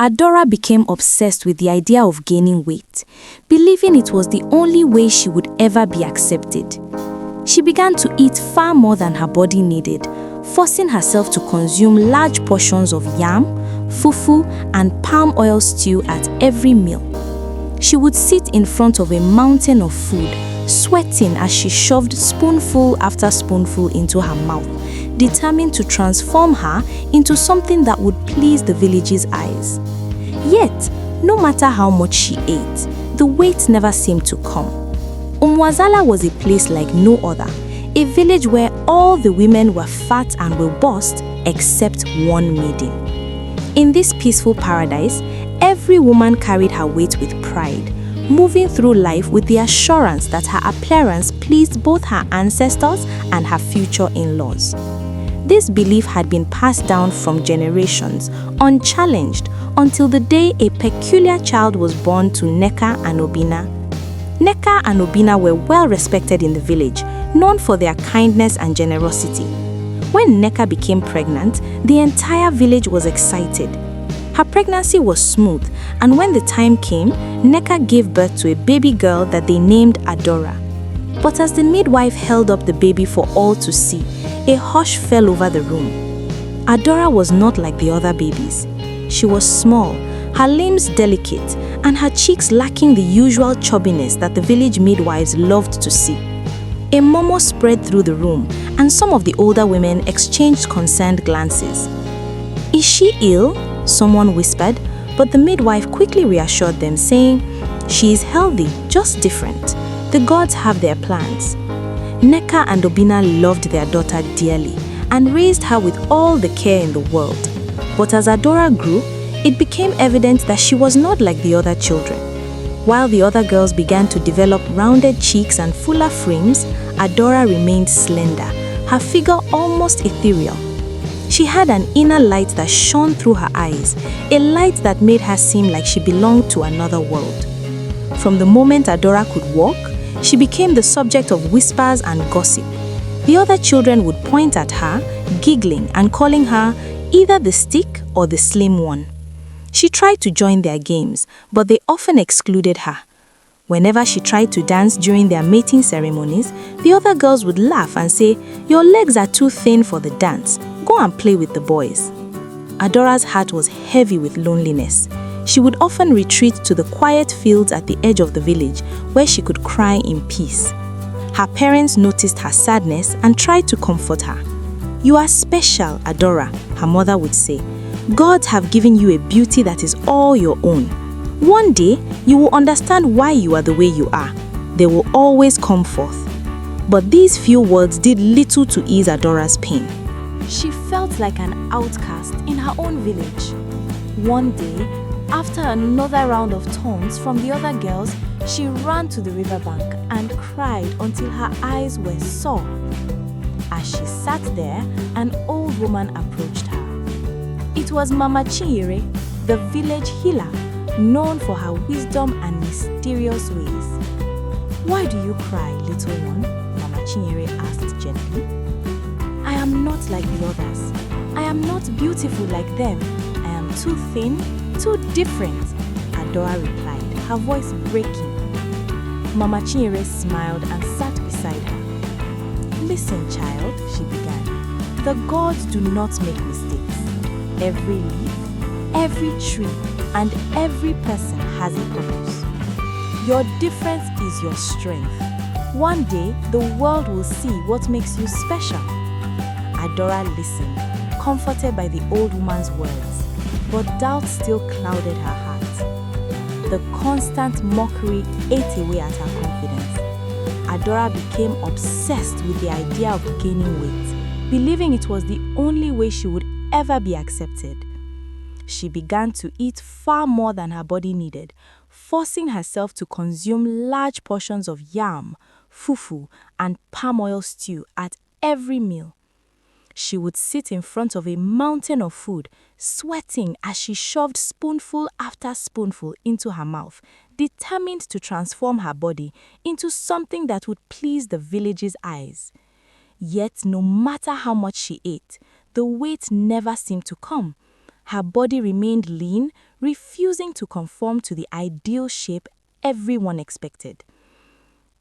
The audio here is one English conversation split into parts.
Adora became obsessed with the idea of gaining weight, believing it was the only way she would ever be accepted. She began to eat far more than her body needed, forcing herself to consume large portions of yam, fufu, and palm oil stew at every meal. She would sit in front of a mountain of food, sweating as she shoved spoonful after spoonful into her mouth, determined to transform her into something that would please the village's eyes. Yet, no matter how much she ate, the weight never seemed to come. Umozala was a place like no other, a village where all the women were fat and robust except one maiden. In this peaceful paradise, every woman carried her weight with pride, moving through life with the assurance that her appearance pleased both her ancestors and her future in-laws. This belief had been passed down from generations, unchallenged, until the day a peculiar child was born to Nneka and Obinna. Nneka and Obinna were well respected in the village, known for their kindness and generosity. When Nneka became pregnant, the entire village was excited. Her pregnancy was smooth, and when the time came, Nneka gave birth to a baby girl that they named Adora. But as the midwife held up the baby for all to see, a hush fell over the room. Adora was not like the other babies. She was small, her limbs delicate, and her cheeks lacking the usual chubbiness that the village midwives loved to see. A murmur spread through the room, and some of the older women exchanged concerned glances. "Is she ill?" someone whispered, but the midwife quickly reassured them, saying, "She is healthy, just different. The gods have their plans." Nneka and Obinna loved their daughter dearly and raised her with all the care in the world. But as Adora grew, it became evident that she was not like the other children. While the other girls began to develop rounded cheeks and fuller frames, Adora remained slender, her figure almost ethereal. She had an inner light that shone through her eyes, a light that made her seem like she belonged to another world. From the moment Adora could walk, she became the subject of whispers and gossip. The other children would point at her, giggling and calling her either the stick or the slim one. She tried to join their games, but they often excluded her. Whenever she tried to dance during their mating ceremonies, the other girls would laugh and say, "Your legs are too thin for the dance. Go and play with the boys." Adora's heart was heavy with loneliness. She would often retreat to the quiet fields at the edge of the village, where she could cry in peace. Her parents noticed her sadness and tried to comfort her. "You are special, Adora," her mother would say. "Gods have given you a beauty that is all your own. One day, you will understand why you are the way you are. They will always come forth." But these few words did little to ease Adora's pain. She felt like an outcast in her own village. One day, after another round of taunts from the other girls, she ran to the riverbank and cried until her eyes were sore. As she sat there, an old woman approached her. It was Mama Chinyere, the village healer, known for her wisdom and mysterious ways. "Why do you cry, little one?" Mama Chinyere asked gently. "I am not like the others. I am not beautiful like them. I am too thin, too different," Adora replied, her voice breaking. Mama Chinyere smiled and sat beside her. "Listen, child," she began. "The gods do not make mistakes. Every leaf, every tree, and every person has a purpose. Your difference is your strength. One day, the world will see what makes you special." Adora listened, comforted by the old woman's words, but doubt still clouded her heart. The constant mockery ate away at her confidence. Adora became obsessed with the idea of gaining weight, believing it was the only way she would ever be accepted. She began to eat far more than her body needed, forcing herself to consume large portions of yam, fufu, and palm oil stew at every meal. She would sit in front of a mountain of food, sweating as she shoved spoonful after spoonful into her mouth, determined to transform her body into something that would please the village's eyes. Yet, no matter how much she ate, the weight never seemed to come. Her body remained lean, refusing to conform to the ideal shape everyone expected.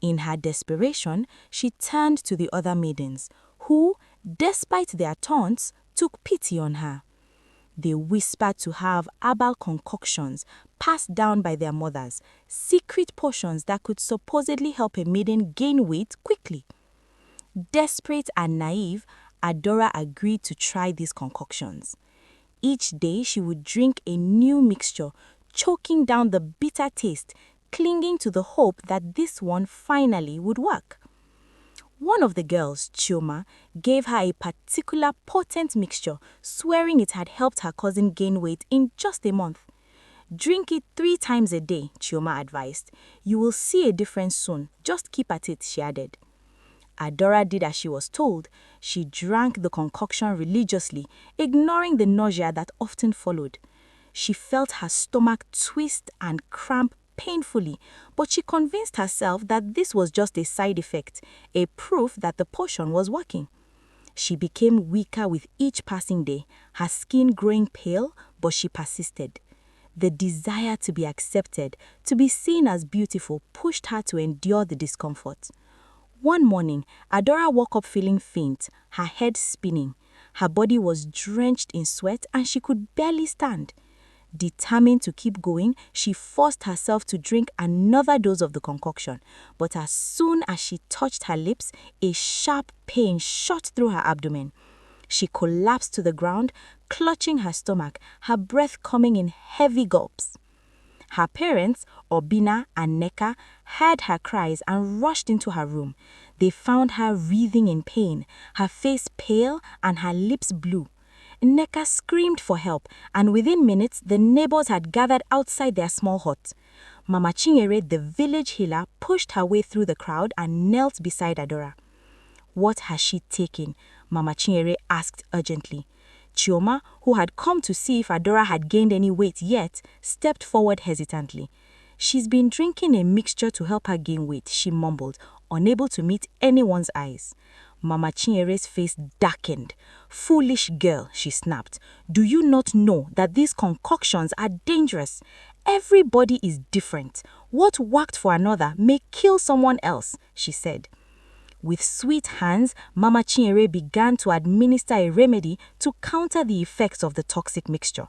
In her desperation, she turned to the other maidens, who, despite their taunts, took pity on her. They whispered to her of herbal concoctions passed down by their mothers, secret potions that could supposedly help a maiden gain weight quickly. Desperate and naive, Adora agreed to try these concoctions. Each day she would drink a new mixture, choking down the bitter taste, clinging to the hope that this one finally would work. One of the girls, Chioma, gave her a particular potent mixture, swearing it had helped her cousin gain weight in just a month. "Drink it 3 times a day," Chioma advised. "You will see a difference soon. Just keep at it," she added. Adora did as she was told. She drank the concoction religiously, ignoring the nausea that often followed. She felt her stomach twist and cramp painfully, but she convinced herself that this was just a side effect, a proof that the potion was working. She became weaker with each passing day, her skin growing pale, but she persisted. The desire to be accepted, to be seen as beautiful, pushed her to endure the discomfort. One morning, Adora woke up feeling faint, her head spinning. Her body was drenched in sweat and she could barely stand. Determined to keep going, she forced herself to drink another dose of the concoction. But as soon as she touched her lips, a sharp pain shot through her abdomen. She collapsed to the ground, clutching her stomach, her breath coming in heavy gulps. Her parents, Obina and Neka, heard her cries and rushed into her room. They found her writhing in pain, her face pale and her lips blue. Neka screamed for help, and within minutes, the neighbors had gathered outside their small hut. Mama Chinyere, the village healer, pushed her way through the crowd and knelt beside Adora. "What has she taken?" Mama Chinyere asked urgently. Chioma, who had come to see if Adora had gained any weight yet, stepped forward hesitantly. "She's been drinking a mixture to help her gain weight," she mumbled, unable to meet anyone's eyes. Mama Chinyere's face darkened. "Foolish girl," she snapped. "Do you not know that these concoctions are dangerous? Everybody is different. What worked for another may kill someone else," she said. With sweet hands, Mama Chinyere began to administer a remedy to counter the effects of the toxic mixture.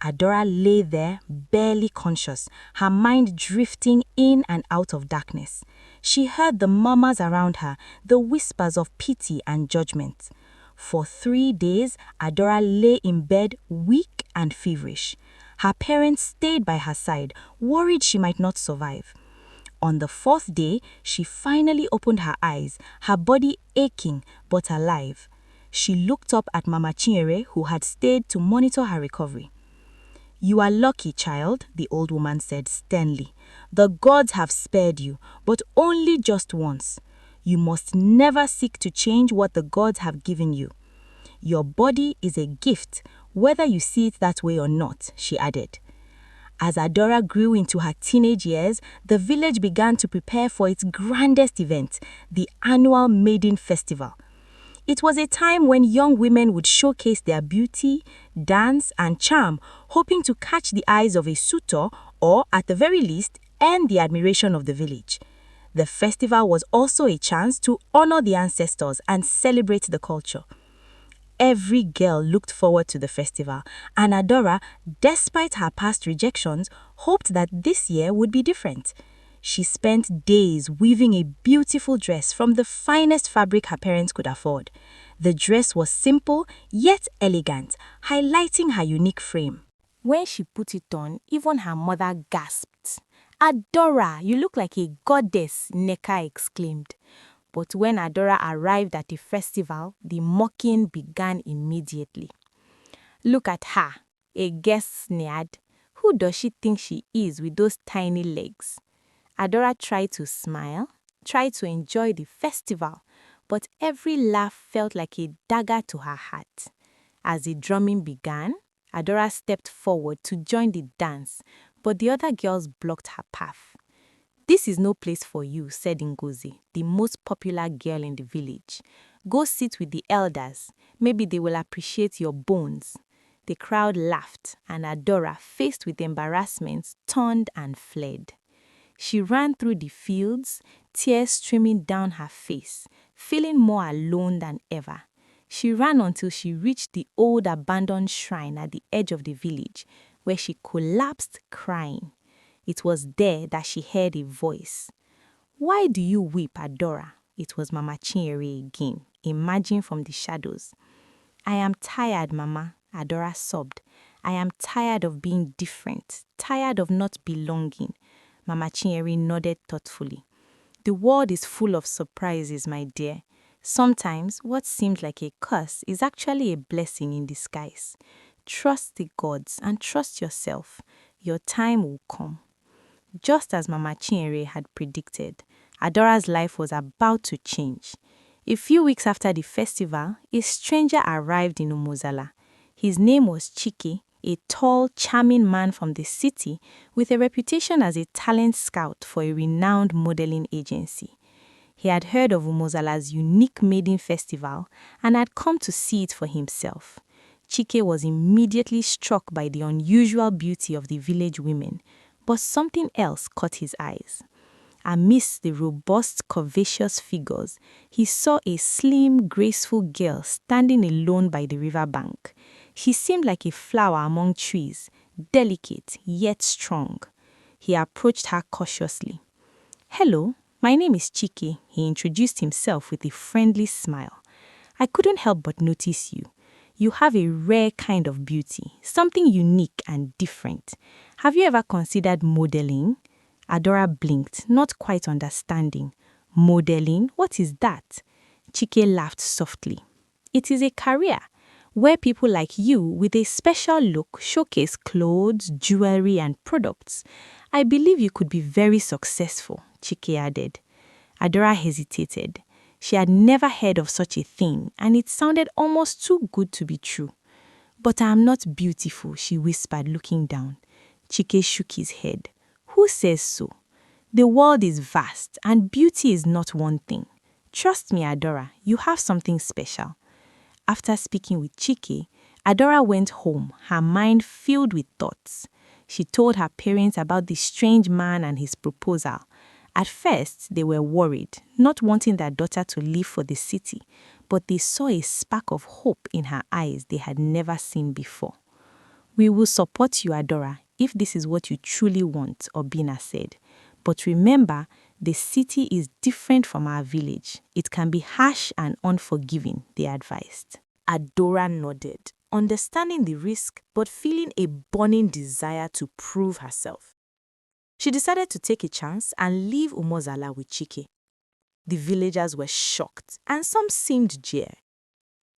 Adora lay there, barely conscious, her mind drifting in and out of darkness. She heard the murmurs around her, the whispers of pity and judgment. For 3 days, Adora lay in bed, weak and feverish. Her parents stayed by her side, worried she might not survive. On the 4th day, she finally opened her eyes, her body aching but alive. She looked up at Mama Chinyere, who had stayed to monitor her recovery. "You are lucky, child," the old woman said sternly. "The gods have spared you, but only just once. You must never seek to change what the gods have given you. Your body is a gift, whether you see it that way or not," she added. As Adora grew into her teenage years, the village began to prepare for its grandest event, the annual Maiden Festival. It was a time when young women would showcase their beauty, dance, and charm, hoping to catch the eyes of a suitor or, at the very least, earn the admiration of the village. The festival was also a chance to honor the ancestors and celebrate the culture. Every girl looked forward to the festival, and Adora, despite her past rejections, hoped that this year would be different. She spent days weaving a beautiful dress from the finest fabric her parents could afford. The dress was simple yet elegant, highlighting her unique frame. When she put it on, even her mother gasped. "Adora, you look like a goddess," Neka exclaimed. But when Adora arrived at the festival, the mocking began immediately. "Look at her," a guest sneered. "Who does she think she is with those tiny legs?" Adora tried to smile, tried to enjoy the festival, but every laugh felt like a dagger to her heart. As the drumming began, Adora stepped forward to join the dance, but the other girls blocked her path. "This is no place for you," said Ngozi, the most popular girl in the village. "Go sit with the elders. Maybe they will appreciate your bones." The crowd laughed, and Adora, faced with embarrassment, turned and fled. She ran through the fields, tears streaming down her face, feeling more alone than ever. She ran until she reached the old abandoned shrine at the edge of the village, where she collapsed crying. It was there that she heard a voice. "Why do you weep, Adora?" It was Mama Chinyere again, emerging from the shadows. "I am tired, Mama," Adora sobbed. "I am tired of being different, tired of not belonging." Mama Chinyere nodded thoughtfully. "The world is full of surprises, my dear. Sometimes what seems like a curse is actually a blessing in disguise. Trust the gods and trust yourself. Your time will come." Just as Mama Chinyere had predicted, Adora's life was about to change. A few weeks after the festival, a stranger arrived in Umozala. His name was Chike, a tall, charming man from the city with a reputation as a talent scout for a renowned modeling agency. He had heard of Umozala's unique maiden festival and had come to see it for himself. Chike was immediately struck by the unusual beauty of the village women, but something else caught his eyes. Amidst the robust, curvaceous figures, he saw a slim, graceful girl standing alone by the riverbank. She seemed like a flower among trees, delicate yet strong. He approached her cautiously. "Hello, my name is Chike," he introduced himself with a friendly smile. "I couldn't help but notice you. You have a rare kind of beauty, something unique and different. Have you ever considered modeling?" Adora blinked, not quite understanding. "Modeling? What is that?" Chike laughed softly. "It is a career where people like you with a special look showcase clothes, jewelry, and products. I believe you could be very successful," Chike added. Adora hesitated. She had never heard of such a thing, and it sounded almost too good to be true. "But I am not beautiful," she whispered, looking down. Chike shook his head. "Who says so? The world is vast, and beauty is not one thing. Trust me, Adora, you have something special." After speaking with Chike, Adora went home, her mind filled with thoughts. She told her parents about the strange man and his proposal. At first, they were worried, not wanting their daughter to leave for the city, but they saw a spark of hope in her eyes they had never seen before. "We will support you, Adora, if this is what you truly want," Obina said. "But remember, the city is different from our village. It can be harsh and unforgiving," they advised. Adora nodded, understanding the risk but feeling a burning desire to prove herself. She decided to take a chance and leave Umozala with Chike. The villagers were shocked, and some seemed jeer.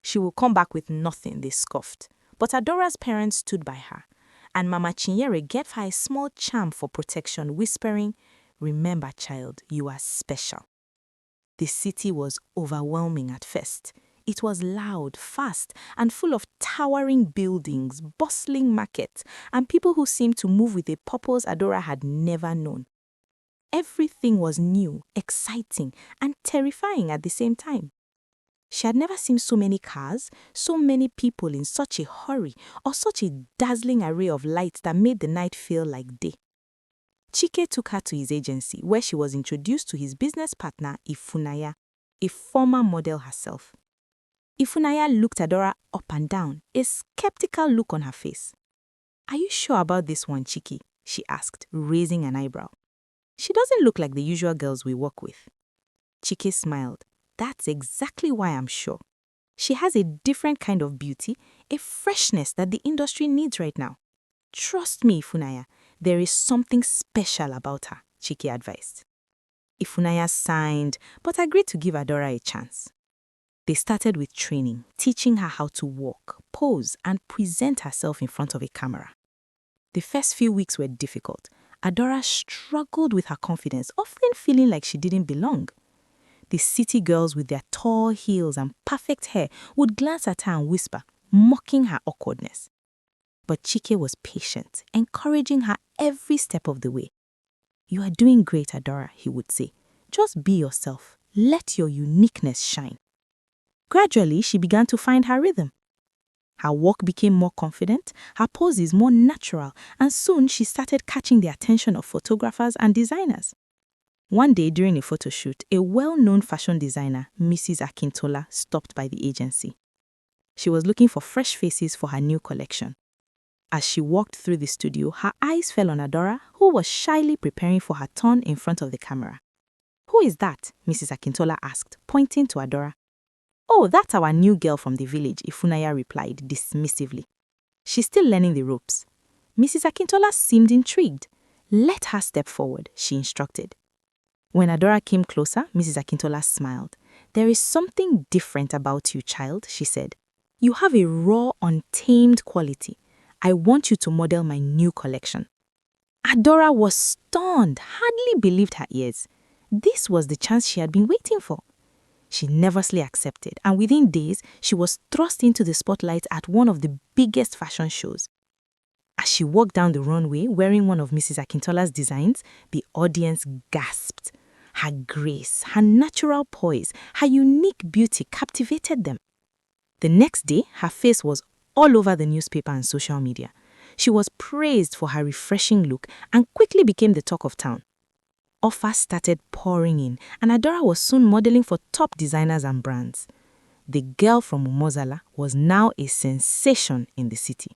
She will come back with nothing, they scoffed. But Adora's parents stood by her, and Mama Chinyere gave her a small charm for protection, whispering, "Remember, child, you are special." The city was overwhelming at first. It was loud, fast, and full of towering buildings, bustling markets, and people who seemed to move with a purpose Adora had never known. Everything was new, exciting, and terrifying at the same time. She had never seen so many cars, so many people in such a hurry, or such a dazzling array of lights that made the night feel like day. Chike took her to his agency, where she was introduced to his business partner, Ifunaya, a former model herself. Ifunaya looked Adora up and down, a skeptical look on her face. "Are you sure about this one, Chike?" she asked, raising an eyebrow. "She doesn't look like the usual girls we work with." Chike smiled. "That's exactly why I'm sure. She has a different kind of beauty, a freshness that the industry needs right now. Trust me, Ifunaya, there is something special about her," Chike advised. Ifunaya signed, but agreed to give Adora a chance. They started with training, teaching her how to walk, pose, and present herself in front of a camera. The first few weeks were difficult. Adora struggled with her confidence, often feeling like she didn't belong. The city girls with their tall heels and perfect hair would glance at her and whisper, mocking her awkwardness. But Chike was patient, encouraging her every step of the way. "You are doing great, Adora," he would say. "Just be yourself. Let your uniqueness shine." Gradually, she began to find her rhythm. Her walk became more confident, her poses more natural, and soon she started catching the attention of photographers and designers. One day during a photo shoot, a well-known fashion designer, Mrs. Akintola, stopped by the agency. She was looking for fresh faces for her new collection. As she walked through the studio, her eyes fell on Adora, who was shyly preparing for her turn in front of the camera. "Who is that?" Mrs. Akintola asked, pointing to Adora. "Oh, that's our new girl from the village," Ifunaya replied dismissively. "She's still learning the ropes." Mrs. Akintola seemed intrigued. "Let her step forward," she instructed. When Adora came closer, Mrs. Akintola smiled. "There is something different about you, child," she said. "You have a raw, untamed quality. I want you to model my new collection." Adora was stunned, hardly believed her ears. This was the chance she had been waiting for. She nervously accepted, and within days, she was thrust into the spotlight at one of the biggest fashion shows. As she walked down the runway wearing one of Mrs. Akintola's designs, the audience gasped. Her grace, her natural poise, her unique beauty captivated them. The next day, her face was all over the newspaper and social media. She was praised for her refreshing look and quickly became the talk of town. Offers started pouring in, and Adora was soon modeling for top designers and brands. The girl from Umozala was now a sensation in the city.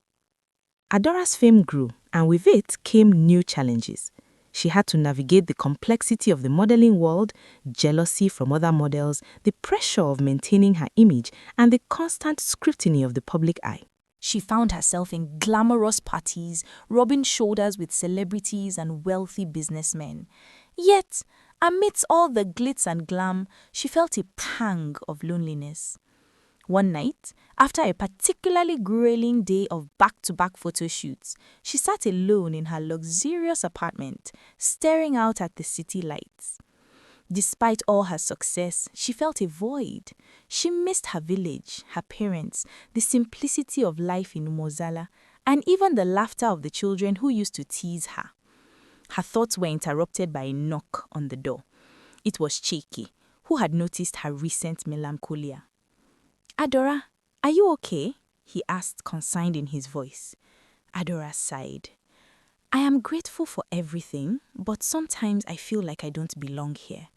Adora's fame grew, and with it came new challenges. She had to navigate the complexity of the modeling world, jealousy from other models, the pressure of maintaining her image, and the constant scrutiny of the public eye. She found herself in glamorous parties, rubbing shoulders with celebrities and wealthy businessmen. Yet, amidst all the glitz and glam, she felt a pang of loneliness. One night, after a particularly grueling day of back-to-back photo shoots, she sat alone in her luxurious apartment, staring out at the city lights. Despite all her success, she felt a void. She missed her village, her parents, the simplicity of life in Umozala, and even the laughter of the children who used to tease her. Her thoughts were interrupted by a knock on the door. It was Chiki, who had noticed her recent melancholia. "Adora, are you okay?" he asked, consigned in his voice. Adora sighed. "I am grateful for everything, but sometimes I feel like I don't belong here.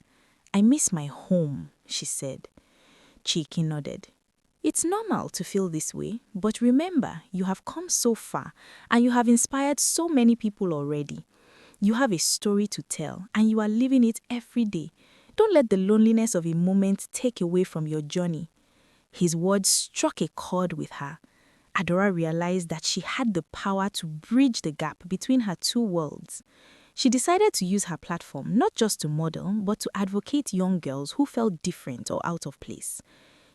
I miss my home," she said. Chiki nodded. "It's normal to feel this way, but remember, you have come so far, and you have inspired so many people already. You have a story to tell, and you are living it every day. Don't let the loneliness of a moment take away from your journey." His words struck a chord with her. Adora realized that she had the power to bridge the gap between her two worlds. She decided to use her platform not just to model, but to advocate young girls who felt different or out of place.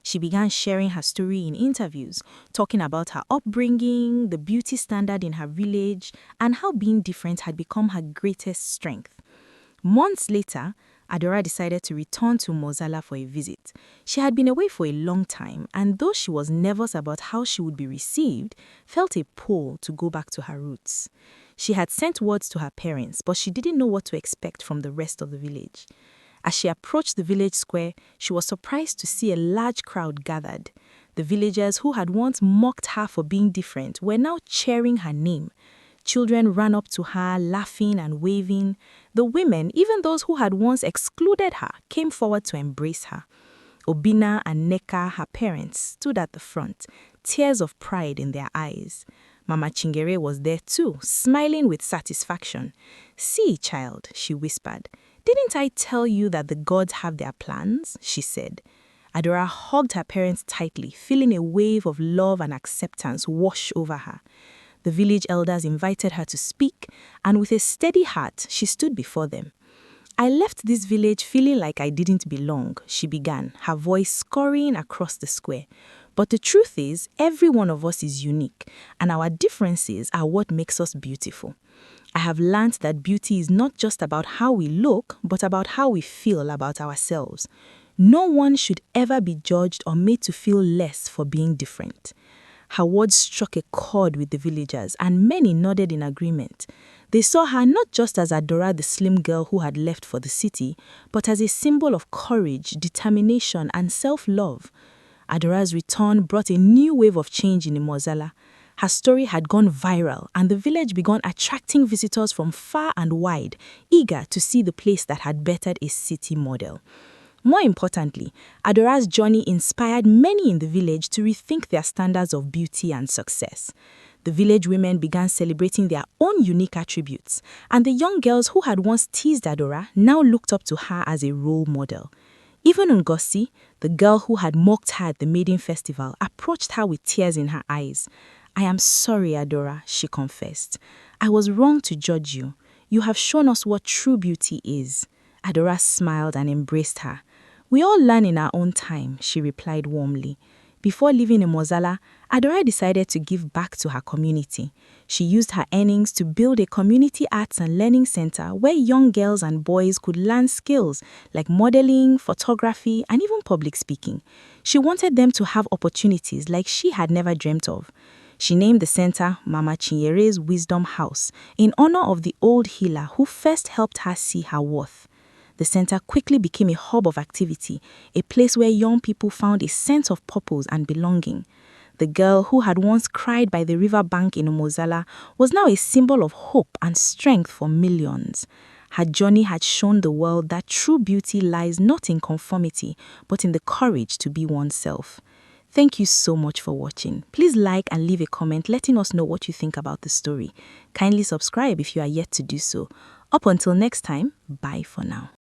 She began sharing her story in interviews, talking about her upbringing, the beauty standard in her village, and how being different had become her greatest strength. Months later, Adora decided to return to Umozala for a visit. She had been away for a long time, and though she was nervous about how she would be received, felt a pull to go back to her roots. She had sent words to her parents, but she didn't know what to expect from the rest of the village. As she approached the village square, she was surprised to see a large crowd gathered. The villagers who had once mocked her for being different were now cheering her name. Children ran up to her, laughing and waving. The women, even those who had once excluded her, came forward to embrace her. Obina and Neka, her parents, stood at the front, tears of pride in their eyes. Mama Chingere was there too, smiling with satisfaction. "See, child," she whispered. "Didn't I tell you that the gods have their plans?" she said. Adora hugged her parents tightly, feeling a wave of love and acceptance wash over her. The village elders invited her to speak, and with a steady heart, she stood before them. "I left this village feeling like I didn't belong," she began, her voice scurrying across the square. "But the truth is, every one of us is unique, and our differences are what makes us beautiful. I have learned that beauty is not just about how we look, but about how we feel about ourselves. No one should ever be judged or made to feel less for being different." Her words struck a chord with the villagers, and many nodded in agreement. They saw her not just as Adora, the slim girl who had left for the city, but as a symbol of courage, determination, and self-love. Adora's return brought a new wave of change in Umozala. Her story had gone viral, and the village began attracting visitors from far and wide, eager to see the place that had bettered a city model. More importantly, Adora's journey inspired many in the village to rethink their standards of beauty and success. The village women began celebrating their own unique attributes, and the young girls who had once teased Adora now looked up to her as a role model. Even Ngozi, the girl who had mocked her at the maiden festival, approached her with tears in her eyes. "I am sorry, Adora," she confessed. "I was wrong to judge you. You have shown us what true beauty is." Adora smiled and embraced her. "We all learn in our own time," she replied warmly. Before leaving Umozala, Adora decided to give back to her community. She used her earnings to build a community arts and learning center where young girls and boys could learn skills like modeling, photography, and even public speaking. She wanted them to have opportunities like she had never dreamt of. She named the center Mama Chinyere's Wisdom House in honor of the old healer who first helped her see her worth. The center quickly became a hub of activity, a place where young people found a sense of purpose and belonging. The girl who had once cried by the river bank in Umozala was now a symbol of hope and strength for millions. Her journey had shown the world that true beauty lies not in conformity, but in the courage to be oneself. Thank you so much for watching. Please like and leave a comment letting us know what you think about the story. Kindly subscribe if you are yet to do so. Up until next time, bye for now.